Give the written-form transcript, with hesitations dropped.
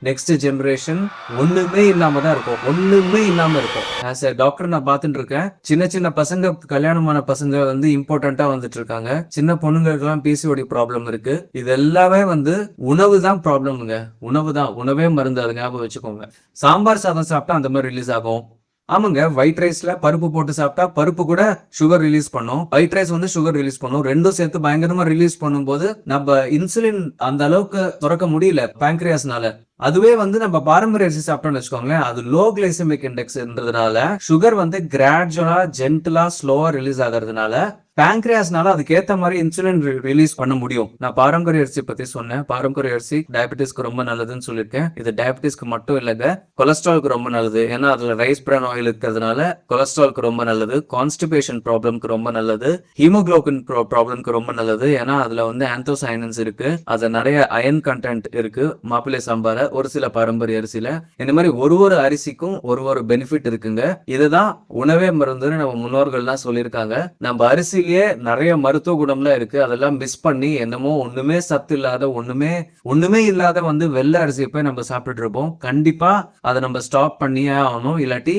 Next generation ஒண்ணுமே இல்லாம தான் இருக்கும். ஒண்ணுமே இல்லாம இருக்கும். ஆஸ் எ டாக்டர் நான் பார்த்துட்டு இருக்கேன். சின்ன சின்ன பசங்க, கல்யாணமான பசங்க வந்து இம்பார்ட்டண்டா வந்துட்டு இருக்காங்க. சின்ன பொண்ணுங்களுக்கெல்லாம் பிசிஓடி ப்ராப்ளம் இருக்கு. இது எல்லாமே வந்து உணவு தான் ப்ராப்ளம்ங்க. உணவு தான். உணவே மருந்து, அதை ஞாபகம் வச்சுக்கோங்க. சாம்பார் சாதம் சாப்பிட்டா அந்த மாதிரி ரிலீஸ் ஆகும். ஆமாங்க, ஒயிட் ரைஸ்ல பருப்பு போட்டு சாப்பிட்டா பருப்பு கூட சுகர் ரிலீஸ் பண்ணும். ஒயிட் ரைஸ் வந்து சுகர் ரிலீஸ் பண்ணும். ரெண்டும் சேர்த்து பயங்கரமா ரிலீஸ் பண்ணும்போது நம்ம இன்சுலின் அந்த அளவுக்கு சுரக்க முடியல பேங்க்ரியாஸ்னால. அதுவே வந்து நம்ம பாரம்பரிய அரிசி சாப்பிட்டோம்னு வச்சுக்கோங்களேன், அது லோ கிளைசமிக் இண்டெக்ஸ்ன்றதுனால சுகர் வந்து கிராஜுவலா ஜென்டலா ஸ்லோவா ரிலீஸ் ஆகிறதுனால பேங்க்ரியாஸ்னால அதுக்கு ஏத்த மாதிரி இன்சுலின் ரிலீஸ் பண்ண முடியும். நான் பாரம்பரிய அரிசி பத்தி சொன்னேன். பாரம்பரிய அரிசி டயபெட்டிஸ்க்கு ரொம்ப நல்லதுன்னு சொல்லியிருக்கேன். இது டயபெட்டிஸ்க்கு மட்டும் இல்லைங்க, கொலஸ்ட்ரால்க்கு ரொம்ப நல்லது. ஏன்னா அதுல ரைஸ் பிரான் ஆயில் இருக்கிறதுனால கொலஸ்ட்ரால்க்கு ரொம்ப நல்லது. கான்ஸ்டிபேஷன் ப்ராப்ளம்க்கு ரொம்ப நல்லது. ஹீமோகுளோபின் ப்ராப்ளம்க்கு ரொம்ப நல்லது. ஏன்னா அதுல வந்து ஆந்தோசைனன்ஸ் இருக்கு. அதுல நிறைய அயன் கண்டென்ட் இருக்கு மாப்பிள்ளை சாம்பார ஒரு சில பாரம்பரிய அரிசியில. இந்த மாதிரி ஒரு அரிசிக்கும் ஒரு பெனிஃபிட் இருக்குங்க. இதுதான் உணவே மருந்துன்னு நம்ம முன்னோர்கள்லாம் சொல்லியிருக்காங்க. நம்ம அரிசியிலேயே நிறைய மருத்துவ குணம்லாம் இருக்கு. அதெல்லாம் மிஸ் பண்ணி என்னமோ ஒண்ணுமே சத்து இல்லாத, ஒண்ணுமே இல்லாத வந்து வெள்ளை அரிசியை போய் நம்ம சாப்பிட்டுட்டு இருப்போம். கண்டிப்பா அதை நம்ம ஸ்டாப் பண்ணியே ஆகணும். இல்லாட்டி